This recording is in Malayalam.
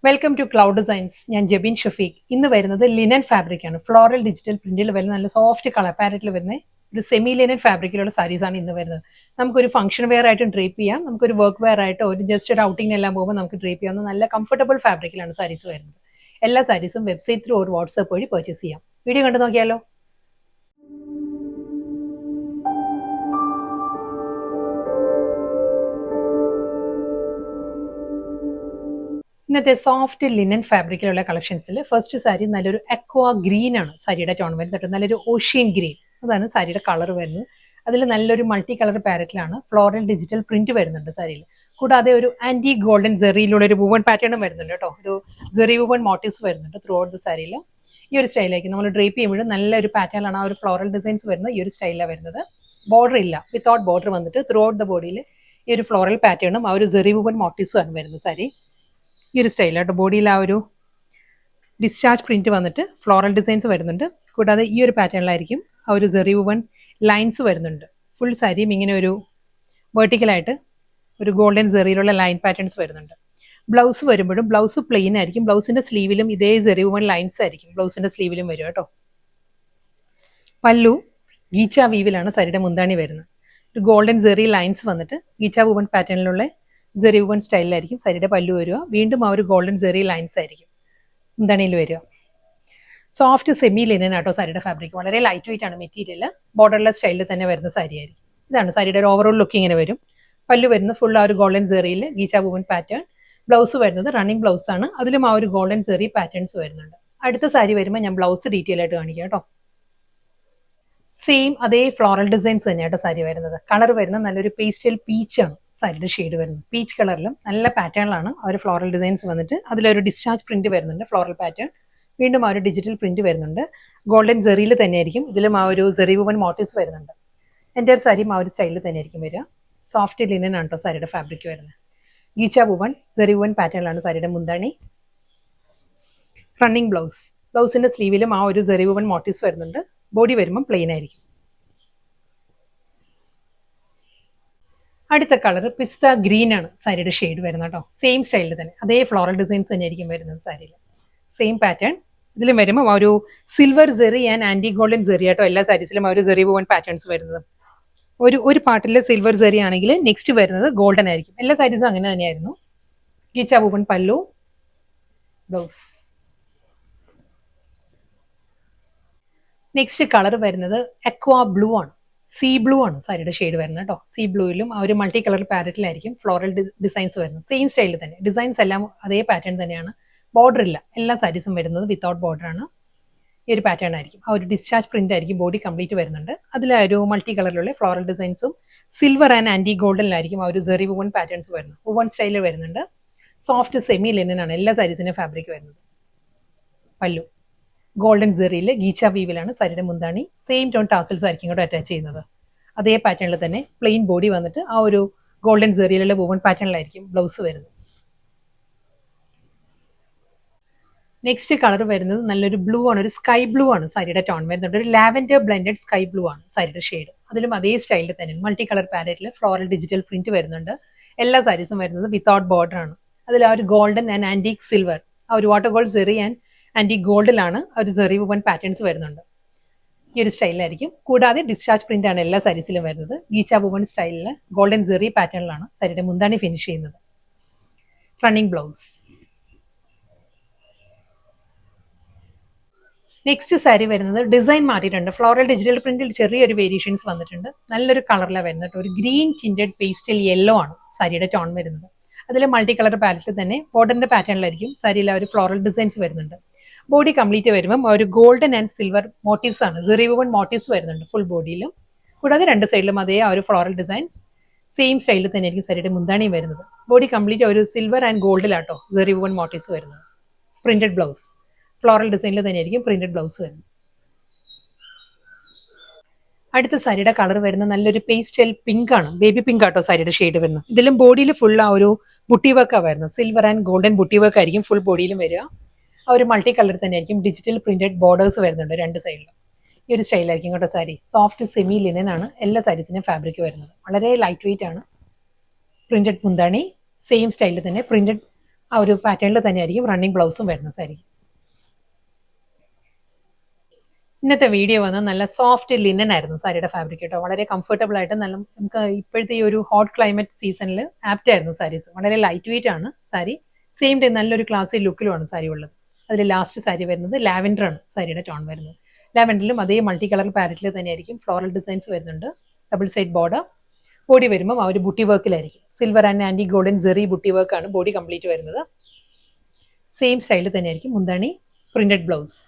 Welcome to cloud designs. ഞാൻ ജബീൻ ഷഫീഖ്. ഇന്ന് വരുന്നത് ലിനൻ ഫാബ്രിക് ആണ്. ഫ്ലോറൽ ഡിജിറ്റൽ പ്രിന്റിൽ വരുന്ന നല്ല സോഫ്റ്റ് കളർ പാരറ്റിൽ വരുന്ന ഒരു സെമി ലിനൻ ഫാബ്രിക്കിലുള്ള സാരീസ് ആണ് ഇന്ന് വരുന്നത്. നമുക്കൊരു ഫംഗ്ഷൻ വെയർ ആയിട്ടും ഡ്രേപ്പ് ചെയ്യാം, നമുക്കൊരു വർക്ക് വെയർ ആയിട്ടോ ഒരു ജസ്റ്റ് ഒരു ഔട്ടിങ്ങിനെല്ലാം പോകുമ്പോൾ നമുക്ക് ഡ്രേപ്പ് ചെയ്യാവുന്ന നല്ല കംഫർട്ടബിൾ ഫാബ്രിക്കിലാണ് സാരീസ് വരുന്നത്. എല്ലാ സാരീസും വെബ്സൈറ്റ് ത്രൂ ഒരു വാട്സ്ആപ്പ് വഴി പർച്ചേസ് ചെയ്യാം. വീഡിയോ കണ്ടു നോക്കിയാലോ. ഇന്നത്തെ സോഫ്റ്റ് ലിനൻ ഫാബ്രിക്കിലുള്ള കളക്ഷൻസിൽ ഫസ്റ്റ് സാരി നല്ലൊരു അക്വാ ഗ്രീൻ ആണ് സാരിയുടെ ടോൺ വരുന്നത്. നല്ലൊരു ഓഷ്യൻ ഗ്രീൻ, അതാണ് സാരിയുടെ കളർ വരുന്നത്. അതിൽ നല്ലൊരു മൾട്ടി കളർ പാരറ്റിലാണ് ഫ്ലോറൽ ഡിജിറ്റൽ പ്രിന്റ് വരുന്നുണ്ട് സാരിയിൽ. കൂടാതെ ഒരു ആന്റി ഗോൾഡൻ ജെറിയിലുള്ള ഒരു വുവൺ പാറ്റേണും വരുന്നുണ്ട് കേട്ടോ. ഒരു ജെറി വുവൺ മോട്ടീവ്സ് വരുന്നുണ്ട് ത്രൂ ഔട്ട് ദ സാരിയിൽ. ഈ ഒരു സ്റ്റൈലേക്ക് നമ്മൾ ഡ്രേപ്പ് ചെയ്യുമ്പോഴും നല്ലൊരു പാറ്റേണിലാണ് ആ ഒരു ഫ്ലോറൽ ഡിസൈൻസ് വരുന്നത്. ഈ ഒരു സ്റ്റൈലാണ് വരുന്നത്. ബോർഡർ ഇല്ല, വിത്തൗട്ട് ബോർഡർ വന്നിട്ട് ത്രൂ ഔട്ട് ദ ബോഡിയിൽ ഈ ഒരു ഫ്ലോറൽ പാറ്റേണും ആ ഒരു ജെറി വുവൺ മോട്ടീവ്സും ആണ് വരുന്നത് സാരി. ഈ ഒരു സ്റ്റൈലായിട്ട് ബോഡിയിൽ ആ ഒരു ഡിസ്ചാർജ് പ്രിന്റ് വന്നിട്ട് ഫ്ലോറൽ ഡിസൈൻസ് വരുന്നുണ്ട്. കൂടാതെ ഈ ഒരു പാറ്റേണിലായിരിക്കും ആ ഒരു ജെറി വുവൺ ലൈൻസ് വരുന്നുണ്ട്. ഫുൾ സാരിയും ഇങ്ങനെ ഒരു വെർട്ടിക്കലായിട്ട് ഒരു ഗോൾഡൻ ജെറിയിലുള്ള ലൈൻ പാറ്റേൺസ് വരുന്നുണ്ട്. ബ്ലൗസ് വരുമ്പോഴും ബ്ലൗസ് പ്ലെയിൻ ആയിരിക്കും. ബ്ലൗസിന്റെ സ്ലീവിലും ഇതേ ജെറി വുവൺ ലൈൻസ് ആയിരിക്കും ബ്ലൗസിന്റെ സ്ലീവിലും വരും കേട്ടോ. പല്ലു ഗീച്ച വീവിലാണ് സാരിയുടെ മുന്താണി വരുന്നത്. ഒരു ഗോൾഡൻ ജെറി ലൈൻസ് വന്നിട്ട് ഗീച്ച വുവൺ പാറ്റേണിലുള്ള ജെറി വുവൺ സ്റ്റൈലിലായിരിക്കും സാരിയുടെ പല്ലു വരിക. വീണ്ടും ആ ഒരു ഗോൾഡൻ ജെറി ലൈൻസ് ആയിരിക്കും മുന്താണിയിൽ വരിക. സോഫ്റ്റ് സെമി ലിനൻ ആട്ടോ സാരിയുടെ ഫാബ്രിക്. വളരെ ലൈറ്റ് വെയിറ്റ് ആണ് മെറ്റീരിയൽ. ബോർഡർലെസ് സ്റ്റൈലിൽ തന്നെ വരുന്ന സാരി ആയിരിക്കും. ഇതാണ് സാരിയുടെ ഒരു ഓവറോൾ ലുക്ക് ഇങ്ങനെ വരും. പല്ലു വരുന്നത് ഫുൾ ആ ഒരു ഗോൾഡൻ ജെറിയിൽ ഗീച്ച വുവൺ പാറ്റേൺ. ബ്ലൗസ് വരുന്നത് റണ്ണിങ് ബ്ലൗസ് ആണ്. അതിലും ആ ഒരു ഗോൾഡൻ ജെറി പാറ്റേൺസ് വരുന്നുണ്ട്. അടുത്ത സാരി വരുമ്പോൾ ഞാൻ ബ്ലൗസ് ഡീറ്റെയിൽ ആയിട്ട് കാണിക്കാം കേട്ടോ. സെയിം അതേ ഫ്ലോറൽ ഡിസൈൻസ് തന്നെയാട്ടോ സാരി വരുന്നത്. കളർ വരുന്നത് നല്ലൊരു പേസ്റ്റൽ പീച്ച് ആണ് സാരിയുടെ ഷെയ്ഡ് വരുന്നത്. പീച്ച് കളറിലും നല്ല പാറ്റേണിലാണ് ആ ഒരു ഫ്ലോറൽ ഡിസൈൻസ് വന്നിട്ട് അതിലൊരു ഡിസ്ചാർജ് പ്രിന്റ് വരുന്നുണ്ട്. ഫ്ലോറൽ പാറ്റേൺ വീണ്ടും ആ ഒരു ഡിജിറ്റൽ പ്രിന്റ് വരുന്നുണ്ട്. ഗോൾഡൻ ജെറിയിൽ തന്നെയായിരിക്കും. ഇതിലും ആ ഒരു ജെറി വുവൺ മോട്ടീവ്സ് വരുന്നുണ്ട്. എൻ്റെ ഒരു സാരിയും ആ ഒരു സ്റ്റൈലിൽ തന്നെയായിരിക്കും വരിക. സോഫ്റ്റ് ലിനൻ ആണ് കേട്ടോ സാരിയുടെ ഫാബ്രിക് വരുന്നത്. ഗീച്ച വുവൺ ജെറി വുവൺ പാറ്റേണിലാണ് സാരിയുടെ മുന്താണി. Running blouse. ബ്ലൗസിന്റെ സ്ലീവിലും ആ ഒരു ജെറി വുവൺ മോട്ടീവ്സ് വരുന്നുണ്ട്. ബോഡി വരുമ്പോൾ പ്ലെയിൻ ആയിരിക്കും. അടുത്ത കളർ പിസ്ത ഗ്രീൻ ആണ് സാരിയുടെ ഷെയ്ഡ് വരുന്നത് കേട്ടോ. സെയിം സ്റ്റൈലിൽ തന്നെ അതേ ഫ്ലോറൽ ഡിസൈൻസ് തന്നെയായിരിക്കും വരുന്നത് സാരിയിൽ. സെയിം പാറ്റേൺ ഇതിലും വരുമ്പോൾ ആ ഒരു സിൽവർ ജെറി ആൻഡ് ആന്റി ഗോൾഡൻ ജെറി ആട്ടോ എല്ലാ സാരീസിലും ആ ഒരു ജെറി വുവൺ പാറ്റേൺസ് വരുന്നത്. ഒരു പാർട്ടിൽ സിൽവർ ജെറി ആണെങ്കിൽ നെക്സ്റ്റ് വരുന്നത് ഗോൾഡൻ ആയിരിക്കും. എല്ലാ സാരീസും അങ്ങനെ തന്നെയായിരുന്നു. ഗീച്ച വുവൺ പല്ലു, ബ്ലൗസ്. നെക്സ്റ്റ് കളർ വരുന്നത് അക്വാ ബ്ലൂ ആണ്. സീ ബ്ലൂ ആണ് സാരിയുടെ ഷെയ്ഡ് വരുന്നത് കേട്ടോ. സീ ബ്ലൂയിലും ആ ഒരു മൾട്ടി കളർ പാരറ്റിലായിരിക്കും ഫ്ലോറൽ ഡിസൈൻസ് വരുന്നത്. സെയിം സ്റ്റൈലിൽ തന്നെ ഡിസൈൻസ് എല്ലാം അതേ പാറ്റേൺ തന്നെയാണ്. ബോർഡർ ഇല്ല, എല്ലാ സാരീസും വരുന്നത് വിത്തൗട്ട് ബോർഡർ ആണ്. ഈ ഒരു പാറ്റേൺ ആയിരിക്കും. ആ ഒരു ഡിസ്ചാർജ് പ്രിന്റ് ആയിരിക്കും ബോഡി കംപ്ലീറ്റ് വരുന്നുണ്ട്. അതിൽ ഒരു മൾട്ടി കളറിലുള്ള ഫ്ലോറൽ ഡിസൈൻസും സിൽവർ ആൻഡ് ആന്റി ഗോൾഡനിലായിരിക്കും ആ ഒരു ജെറി വുവൺ പാറ്റേൺസ് വരുന്നത്. വുവൺ സ്റ്റൈലിൽ വരുന്നുണ്ട്. സോഫ്റ്റ് സെമി ലിനൻ ആണ് എല്ലാ സാരീസിനും ഫാബ്രിക് വരുന്നത്. പല്ലു ഗോൾഡൻ ജെറിയിൽ ഗീച്ച വീവിലാണ് സാരിയുടെ മുന്താണി. സെയിം ടോൺ ടാസൽസ് ആയിരിക്കും ഇങ്ങോട്ട് അറ്റാച്ച് ചെയ്യുന്നത്. അതേ പാറ്റേണിൽ തന്നെ പ്ലെയിൻ ബോഡി വന്നിട്ട് ആ ഒരു ഗോൾഡൻ ജെറിയിലുള്ള വുവൺ പാറ്റേണിലായിരിക്കും ബ്ലൗസ് വരുന്നത്. നെക്സ്റ്റ് കളർ വരുന്നത് നല്ലൊരു ബ്ലൂ ആണ്. ഒരു സ്കൈ ബ്ലൂ ആണ് സാരിയുടെ ടോൺ വരുന്നത്. ഒരു ലാവൻഡർ ബ്ലെൻഡഡ് സ്കൈ ബ്ലൂ ആണ് സാരിയുടെ ഷെയ്ഡ്. അതിലും അതേ സ്റ്റൈലിൽ തന്നെ മൾട്ടി കളർ പാരറ്റിൽ ഫ്ലോറൽ ഡിജിറ്റൽ പ്രിന്റ് വരുന്നുണ്ട്. എല്ലാ സാരീസും വരുന്നത് വിത്തൗട്ട് ബോർഡർ ആണ്. അതിൽ ആ ഒരു ഗോൾഡൻ ആൻഡ് ആന്റിക് സിൽവർ ആ ഒരു water gold zari and antique ഗോൾഡിലാണ് ആ ഒരു ജെറി വുവൺ പാറ്റേൺസ് വരുന്നുണ്ട്. ഈ ഒരു സ്റ്റൈലിലായിരിക്കും. കൂടാതെ ഡിസ്ചാർജ് പ്രിന്റ് ആണ് എല്ലാ സാരീസിലും വരുന്നത്. ഗീച്ച വുവൺ സ്റ്റൈലിൽ ഗോൾഡൻ ജെറി പാറ്റേണിലാണ് സാരിയുടെ മുന്താണി ഫിനിഷ് ചെയ്യുന്നത്. Running blouse. നെക്സ്റ്റ് സാരി വരുന്നത് ഡിസൈൻ മാറിയിട്ടുണ്ട്. ഫ്ലോറൽ ഡിജിറ്റൽ പ്രിന്റിൽ ചെറിയൊരു വേരിയേഷൻസ് വന്നിട്ടുണ്ട്. നല്ലൊരു കളറിലാണ് വരുന്നത്. ഒരു ഗ്രീൻ ടിൻറ്റഡ് പേസ്റ്റൽ യെല്ലോ ആണ് സാരിയുടെ ടോൺ വരുന്നത്. അതിൽ മൾട്ടി കളർ പാലറ്റിൽ തന്നെ ബോർഡറിന്റെ പാറ്റേണിലായിരിക്കും സാരിയിൽ ആ ഒരു ഫ്ലോറൽ ഡിസൈൻസ് വരുന്നുണ്ട്. ബോഡി കംപ്ലീറ്റ് വരുമ്പം ഒരു ഗോൾഡൻ ആൻഡ് സിൽവർ മോട്ടീവ്സ് ആണ്. ജെറി വുവൺ മോട്ടീവ്സ് വരുന്നുണ്ട് ഫുൾ ബോഡിയിലും. കൂടാതെ രണ്ട് സൈഡിലും അതേ ആ ഒരു ഫ്ലോറൽ ഡിസൈൻസ് സെയിം സ്റ്റൈലിൽ തന്നെ ആയിരിക്കും സാരിയുടെ മുന്താണിയും വരുന്നത്. ബോഡി കംപ്ലീറ്റ് ഒരു സിൽവർ ആൻഡ് ഗോൾഡിലാട്ടോ ജെറി വുവൺ മോട്ടീവ്സ് വരുന്നത്. Printed blouse. ഫ്ലോറൽ ഡിസൈനിൽ തന്നെയായിരിക്കും പ്രിന്റഡ് ബ്ലൗസ് വരുന്നത്. അടുത്ത സാരിയുടെ കളർ വരുന്ന നല്ലൊരു പേസ്റ്റൽ പിങ്ക് ആണ്. ബേബി പിങ്ക് ആട്ടോ സാരിയുടെ ഷെയ്ഡ് വരുന്നത്. ഇതിലും ബോഡിയിൽ ഫുൾ ആ ഒരു ബുട്ടി വർക്കാണ് വരുന്നത്. Silver and golden buti work ആയിരിക്കും ഫുൾ ബോഡിയിലും വരിക. ആ ഒരു മൾട്ടി കളർ തന്നെ ആയിരിക്കും ഡിജിറ്റൽ പ്രിന്റഡ് ബോർഡേഴ്സ് വരുന്നുണ്ട് രണ്ട് സൈഡിലും. ഈ ഒരു സ്റ്റൈലായിരിക്കും കേട്ടോ സാരി. സോഫ്റ്റ് സെമി ലിനൻ ആണ് എല്ലാ സാരീസിനും ഫാബ്രിക് വരുന്നത്. വളരെ ലൈറ്റ് വെയിറ്റ് ആണ്. പ്രിന്റഡ് മുന്താണി സെയിം സ്റ്റൈലിൽ തന്നെ പ്രിന്റഡ് ആ ഒരു പാറ്റേണിൽ തന്നെയായിരിക്കും റണ്ണിങ് ബ്ലൗസും വരുന്ന സാരി. ഇന്നത്തെ വീഡിയോ വന്ന് നല്ല സോഫ്റ്റ് ലിനൻ ആയിരുന്നു സാരിയുടെ ഫാബ്രിക് കേട്ടോ. വളരെ കംഫർട്ടബിൾ ആയിട്ട് നല്ല നമുക്ക് ഇപ്പോഴത്തെ ഈ ഒരു ഹോട്ട് ക്ലൈമറ്റ് സീസണിൽ ആപ്റ്റ് ആയിരുന്നു സാരീസ്. വളരെ ലൈറ്റ് വെയിറ്റ് ആണ് സാരി. സെയിം ടൈം നല്ലൊരു ക്ലാസി ലുക്കിലുമാണ് സാരി ഉള്ളത്. അതിൽ ലാസ്റ്റ് സാരി വരുന്നത് ലാവൻഡർ ആണ് സാരിയുടെ ടോൺ വരുന്നത്. ലാവൻഡറിലും അതേ മൾട്ടി കളർ പാരറ്റിൽ തന്നെയായിരിക്കും ഫ്ലോറൽ ഡിസൈൻസ് വരുന്നുണ്ട്. Double side border. ബോഡി വരുമ്പോൾ ആ ഒരു ബുട്ടി വർക്കിലായിരിക്കും. Silver and antique golden zari buti വർക്കാണ് ബോഡി കംപ്ലീറ്റ് വരുന്നത്. സെയിം സ്റ്റൈലിൽ തന്നെയായിരിക്കും മുന്താണി, പ്രിന്റഡ് ബ്ലൗസ്.